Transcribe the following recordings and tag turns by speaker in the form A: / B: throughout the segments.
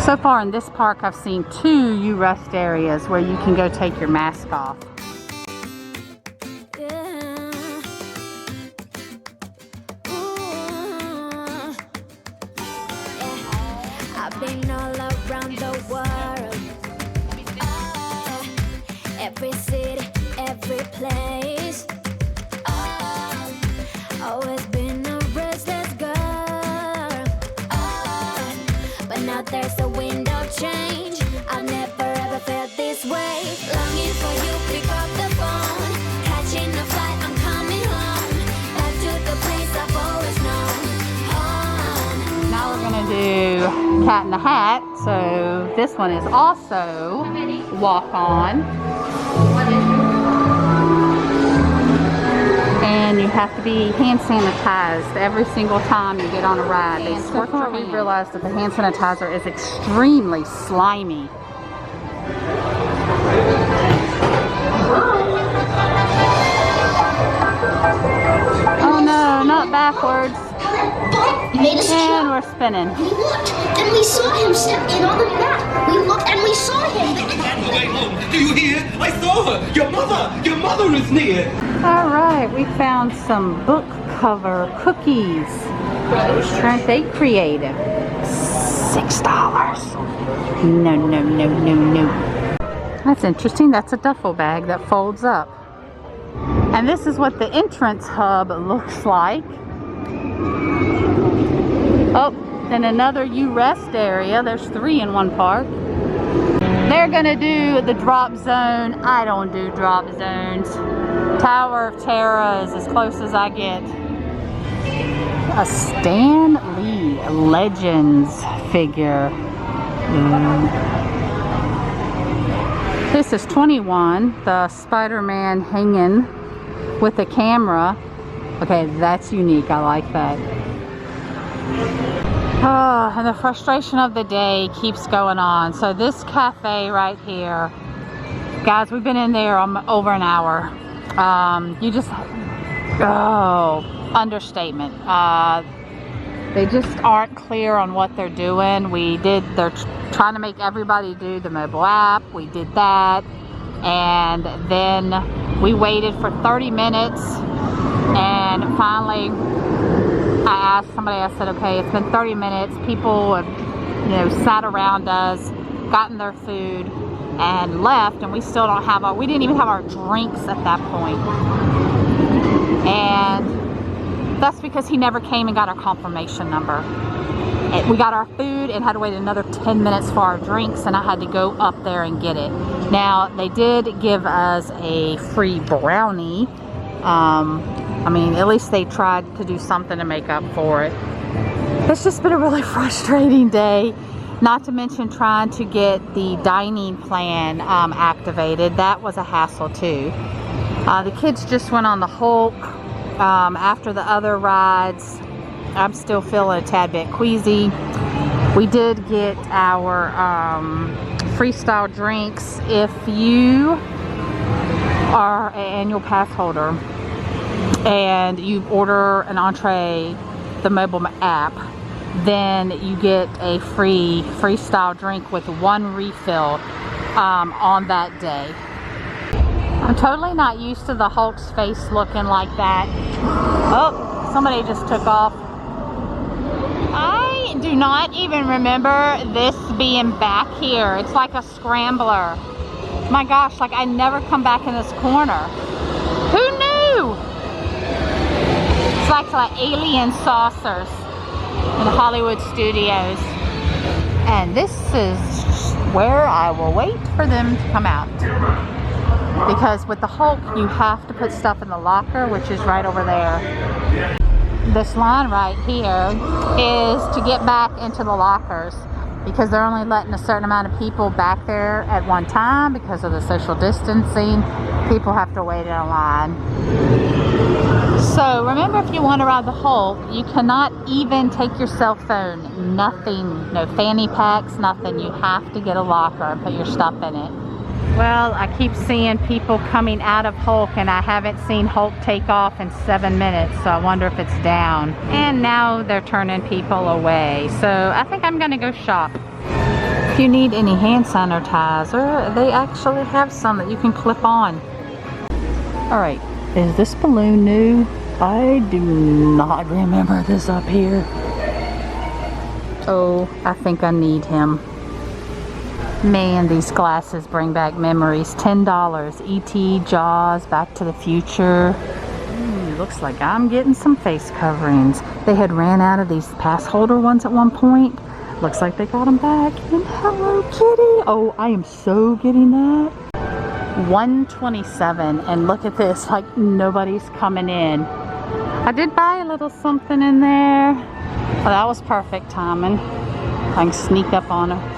A: So far in this park, I've seen 2 you rest areas where you can go take your mask off.
B: I've been all around the world, every city, every place. Always been a restless girl, but now there's a wind of change. I've never ever felt this way. Longing for you, pick up the phone, catching a flight, I'm coming home, back to the place I've always known. Home.
A: Now we're gonna do Cat in the Hat. So this one is also walk on. And you have to be hand sanitized every single time you get on a ride. They squirt your hand. We realized that the hand sanitizer is extremely slimy. Oh no, not backwards.
C: He made us
A: And we're spinning.
C: We looked, and we saw him step in on the mat. We looked, and we saw him.
D: On the way home. Do you hear? I saw her. Your mother is near.
A: All right, we found some book cover cookies. Aren't they creative? $6. No, no, no, no, no. That's interesting. That's a duffel bag that folds up. And this is what the entrance hub looks like. Oh, and another you rest area. There's 3 in one park. They're gonna do the drop zone. I don't do drop zones. Tower of Terror is as close as I get. A Stan Lee Legends figure. This is 21. The Spider-Man hanging with a camera. Okay, that's unique. I like that. Oh, and the frustration of the day keeps going on. So this cafe right here, guys, we've been in there over an hour. You just, understatement. They just aren't clear on what they're doing. They're trying to make everybody do the mobile app. We did that. And then we waited for 30 minutes. And finally, I said, okay, it's been 30 minutes. People have, sat around us, gotten their food, and left, and we still don't have we didn't even have our drinks at that point. And that's because he never came and got our confirmation number. We got our food and had to wait another 10 minutes for our drinks, and I had to go up there and get it. Now, they did give us a free brownie. I mean, at least they tried to do something to make up for it. It's just been a really frustrating day. Not to mention trying to get the dining plan activated. That was a hassle too. The kids just went on the Hulk after the other rides. I'm still feeling a tad bit queasy. We did get our freestyle drinks. If you are an annual pass holder and you order an entree, the mobile app, then you get a free freestyle drink with 1 refill on that day. I'm totally not used to the Hulk's face looking like that. Oh, somebody just took off. I do not even remember this being back here. It's like a scrambler. My gosh, like I never come back in this corner. Who knew? It's like alien saucers in Hollywood studios. And this is where I will wait for them to come out. Because with the Hulk, you have to put stuff in the locker, which is right over there. This line right here is to get back into the lockers, because they're only letting a certain amount of people back there at one time because of the social distancing. People have to wait in a line. So remember, if you want to ride the Hulk, you cannot even take your cell phone. Nothing, no fanny packs, nothing. You have to get a locker and put your stuff in it. Well, I keep seeing people coming out of Hulk, and I haven't seen Hulk take off in 7 minutes, so I wonder if it's down. And now they're turning people away. So I think I'm gonna go shop. If you need any hand sanitizer, they actually have some that you can clip on. Alright, is this balloon new? I do not remember this up here. Oh, I think I need him. Man, these glasses bring back memories. $10. E.T., Jaws, Back to the Future. Looks like I'm getting some face coverings. They had ran out of these pass holder ones at one point. Looks like they got them back. And Hello Kitty. Oh, I am so getting that. $127, and look at this, like nobody's coming in. I did buy a little something in there. Well, that was perfect timing. I can sneak up on her.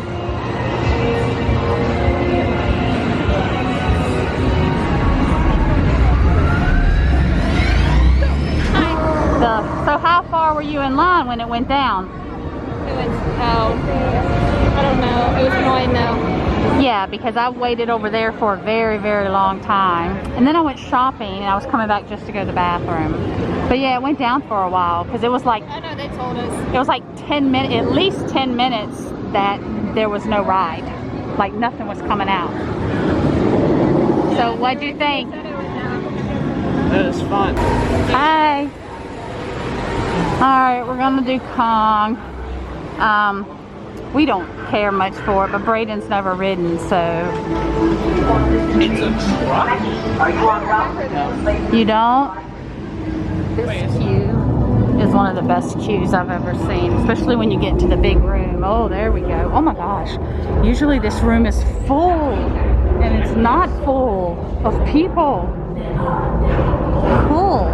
A: So how far were you in line when it went down?
E: I don't know. It was annoying though.
A: Yeah, because I waited over there for a very, very long time. And then I went shopping and I was coming back just to go to the bathroom. But yeah, it went down for a while because it was like...
E: I know, they told us.
A: It was like 10 minutes, at least 10 minutes that there was no ride. Like nothing was coming out. So what'd you think?
F: That was fun.
A: Hi. Alright, we're gonna do Kong. We don't care much for it, but Braden's never ridden, so...
F: It's a truck?
A: You don't? This queue is one of the best queues I've ever seen, especially when you get into the big room. Oh, there we go. Oh my gosh. Usually this room is full, and it's not full of people. Cool.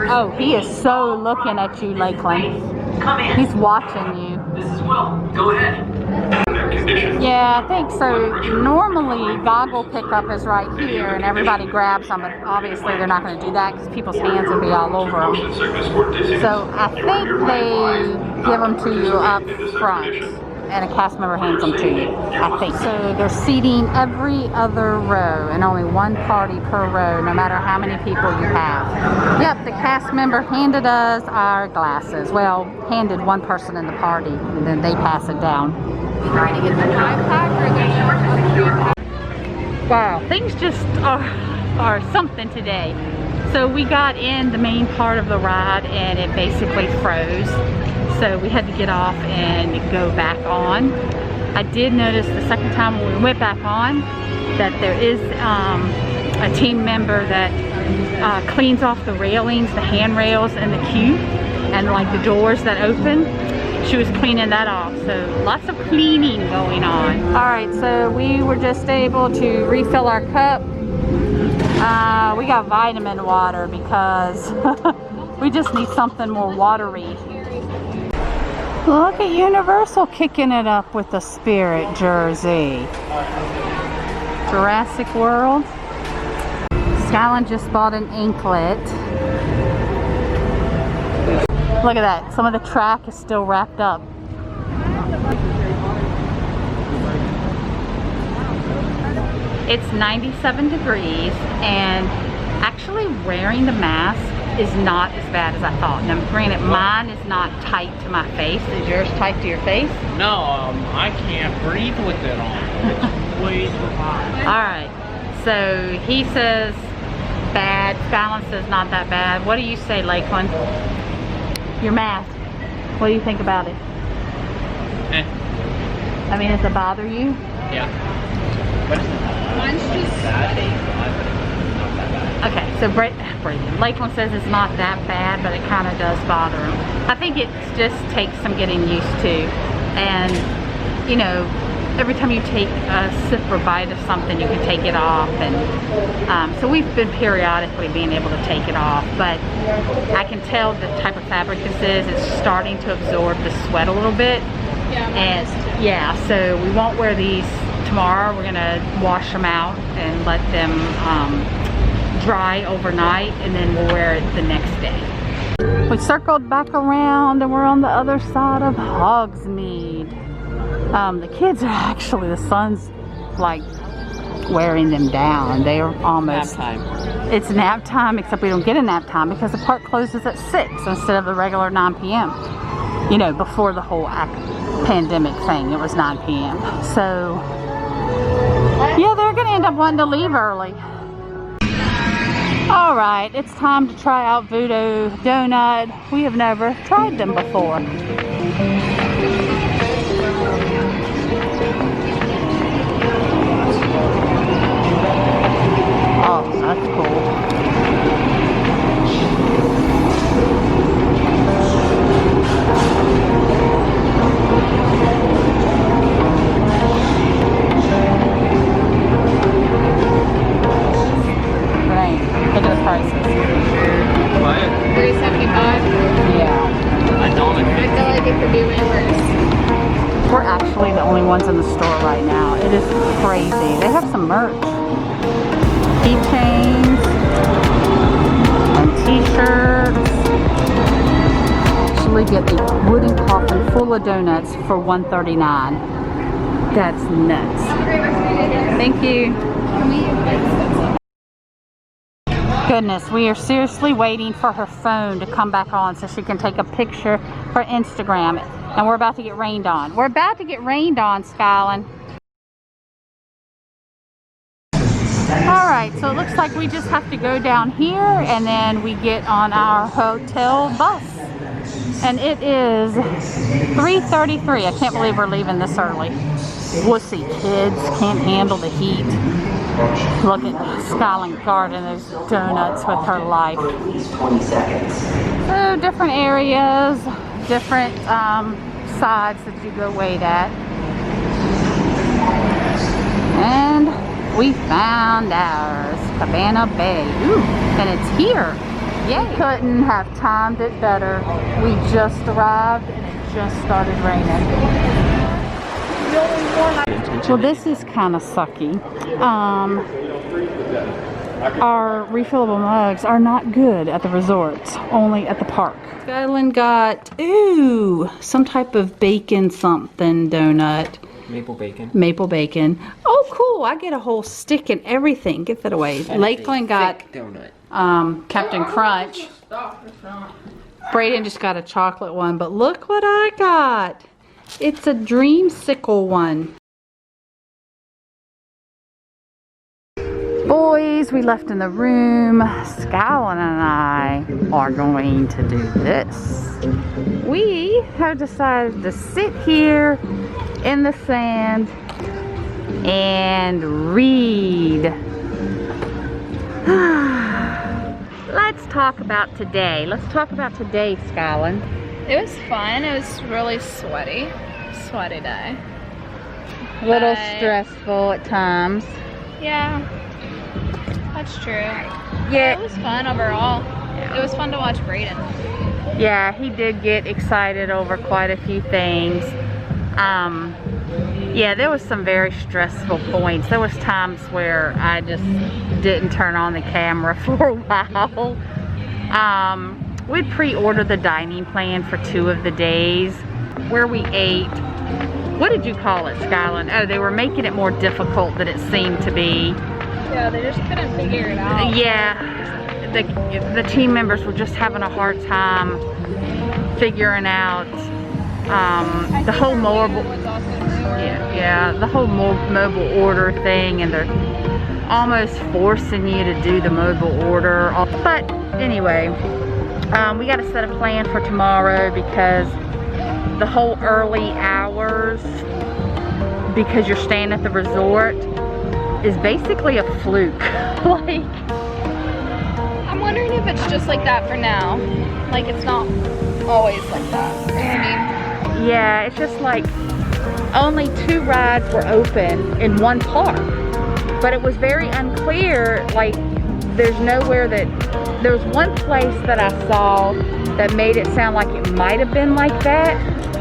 A: Oh, he is so looking at you, Lakeland.
G: Come in.
A: He's watching you.
G: This is Will. Go ahead.
A: Yeah, I think so. Normally, goggle pickup is right here, and everybody grabs them, but obviously they're not going to do that because people's hands will be all over them. So I think they give them to you up front, and a cast member hands them to you, I think. So they're seating every other row, and only one party per row, no matter how many people you have. Yep, the cast member handed us our glasses. Well, handed one person in the party, and then they pass it down.
E: Trying to get the backpack or
A: Wow, things just are something today. So we got in the main part of the ride, and it basically froze. So we had to get off and go back on. I did notice the second time when we went back on that there is a team member that cleans off the railings, the handrails and the queue, and like the doors that open. She was cleaning that off, so lots of cleaning going on. All right, so we were just able to refill our cup. We got vitamin water because we just need something more watery. Look at Universal kicking it up with the Spirit jersey. Jurassic World. Skyline just bought an anklet. Look at that. Some of the track is still wrapped up. It's 97 degrees, and actually wearing the mask is not as bad as I thought. Now, granted, mine is not tight to my face. Is yours tight to your face?
F: No, I can't breathe with it on. It's way too hot.
A: Alright, so he says bad. Fallon says not that bad. What do you say, Lakeland? Your mask. What do you think about it?
F: Eh.
A: I mean, does it bother you?
F: Yeah. But
E: Mine's just
A: Okay, so Lakeland says it's not that bad, but it kind of does bother him. I think it just takes some getting used to. And, you know, every time you take a sip or bite of something, you can take it off. And so we've been periodically being able to take it off. But I can tell the type of fabric this is. It's starting to absorb the sweat a little bit.
E: yeah,
A: And yeah, so we won't wear these tomorrow. We're gonna wash them out and let them dry overnight, and then we'll wear it the next day. We circled back around and we're on the other side of Hogsmeade. The kids are actually, the sun's like wearing them down. They are almost
F: nap time.
A: It's nap time, except we don't get a nap time because the park closes at 6 instead of the regular 9 p.m. You know, before the whole pandemic thing. It was 9 p.m. So, yeah, they're going to end up wanting to leave early. Alright, it's time to try out Voodoo Donut. We have never tried them before. Oh, that's cool. Right. Look at the prices.
F: What?
E: $3.75.
A: Yeah.
F: I don't
E: I feel like it could be way worse.
A: We're actually the only ones in the store right now. It is crazy. They have some merch. Keychains and t-shirts. Actually get a wooden coffin full of donuts for $1.39. That's nuts. Thank you. Goodness, we are seriously waiting for her phone to come back on so she can take a picture for Instagram. And we're about to get rained on. We're about to get rained on, Skylin. Alright, so it looks like we just have to go down here and then we get on our hotel bus. And it is 3:33. I can't believe we're leaving this early. Wussy kids can't handle the heat. Look at Skylin guarding those donuts with her life.
G: 20 seconds.
A: So different areas, different sides that you go wait at. And we found ours, Cabana Bay. Ooh, and it's here. Yay. Couldn't have timed it better. We just arrived and it just started raining. Well, this is kind of sucky. Our refillable mugs are not good at the resorts, only at the park. Skylin got, ooh, some type of bacon something donut.
F: Maple bacon.
A: Maple bacon. Oh, cool. I get a whole stick and everything. Get that away. Lakeland got
F: donut.
A: Captain Crunch. Brayden just got a chocolate one, but look what I got. It's a dreamsicle one. Boys, we left in the room. Skylin and I are going to do this. We have decided to sit here in the sand and read. Let's talk about today. Let's talk about today, Skylin.
E: It was fun. It was really sweaty. Sweaty day.
A: A little
E: But-
A: stressful at times.
E: Yeah, that's true.
A: Yeah.
E: It was fun overall. It was fun to watch Brayden.
A: Yeah, he did get excited over quite a few things. Yeah, there was some very stressful points. There was times where I just didn't turn on the camera for a while. We'd pre-ordered the dining plan for 2 of the days where we ate. What did you call it, Skylin? Oh, they were making it more difficult than it seemed to be.
E: Yeah, they just couldn't figure it out.
A: Yeah, the team members were just having a hard time figuring out the whole mobile. Yeah, the whole mobile order thing, and they're almost forcing you to do the mobile order. But anyway, we got to set a plan for tomorrow because the whole early hours, because you're staying at the resort, is basically a fluke. Like,
E: I'm wondering if it's just like that for now. Like, it's not always like that. You know what I mean?
A: yeah, it's just like only 2 rides were open in one park, but it was very unclear. Like, there's nowhere that, there was one place that I saw that made it sound like it might have been like that,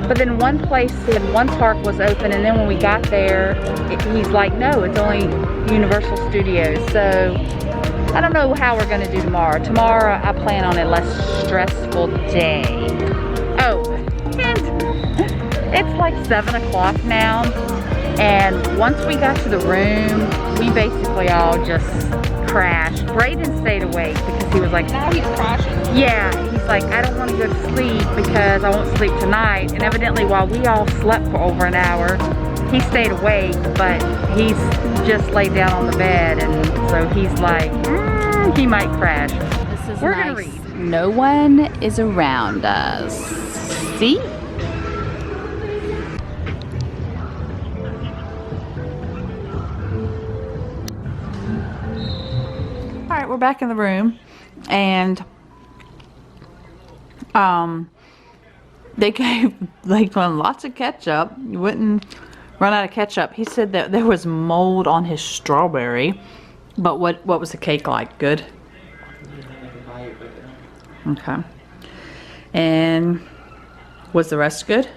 A: but then one place said one park was open, and then when we got there, he's like, no, it's only Universal Studios. So I don't know how we're gonna do tomorrow. Tomorrow I plan on a less stressful day. Oh, and it's like 7 o'clock now, and once we got to the room, we basically all just crashed. Brayden stayed awake because he was like,
E: Now he's crashing.
A: yeah, he's like, I don't want to go to sleep because I won't sleep tonight. And evidently while we all slept for over an hour, he stayed awake, but he's just laid down on the bed, and so he's like, he might crash. This is We're nice. Gonna read. No one is around us. See? All right, we're back in the room, and they gave Lakeland lots of ketchup. You wouldn't run out of ketchup. He said that there was mold on his strawberry, but what was the cake like? Good? Okay. And was the rest good?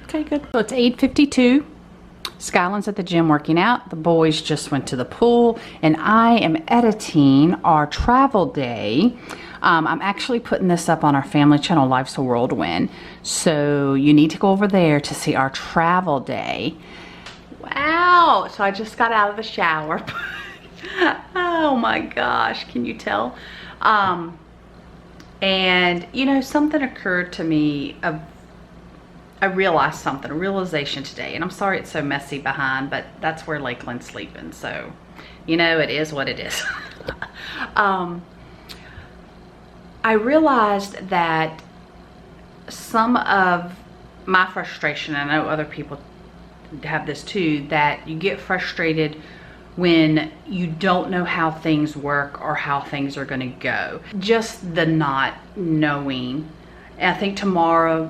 A: Okay, good. So it's 8:52. Skyland's at the gym working out. The boys just went to the pool, and I am editing our travel day. I'm actually putting this up on our family channel, Life's a Whirlwind. So you need to go over there to see our travel day. Wow, so I just got out of the shower. Oh my gosh, can you tell? And you know, something occurred to me. I realized something, a realization today, and I'm sorry it's so messy behind, but that's where Lakeland's sleeping, so you know, it is what it is. I realized that some of my frustration, I know other people have this too, that you get frustrated when you don't know how things work or how things are going to go. Just the not knowing. And I think tomorrow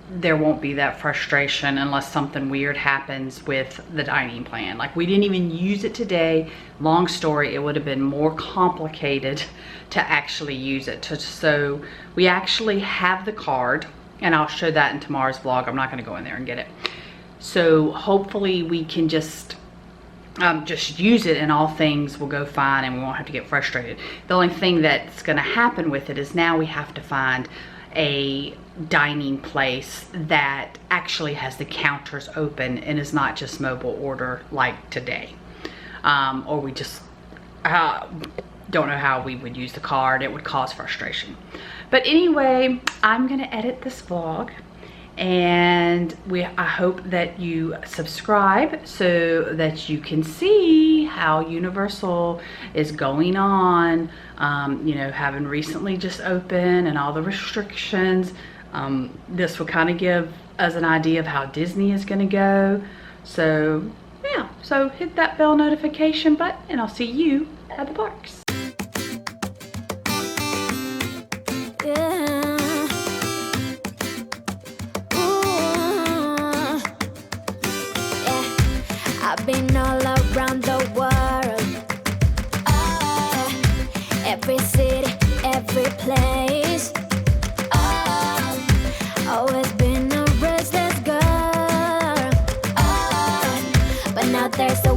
A: there won't be that frustration unless something weird happens with the dining plan. Like, we didn't even use it today. Long story, it would have been more complicated to actually use it. So we actually have the card, and I'll show that in tomorrow's vlog. I'm not going to go in there and get it. So hopefully we can just use it and all things will go fine and we won't have to get frustrated. The only thing that's going to happen with it is now we have to find a dining place that actually has the counters open and is not just mobile order like today. Or we just don't know how we would use the card. It would cause frustration. But anyway, I'm gonna edit this vlog, and I hope that you subscribe so that you can see how Universal is going on, you know, having recently just opened and all the restrictions. This will kind of give us an idea of how Disney is going to go. So yeah, so hit that bell notification button and I'll see you at the parks.
B: I've been all around the world, every city, every place. Always been a restless girl, but now there's a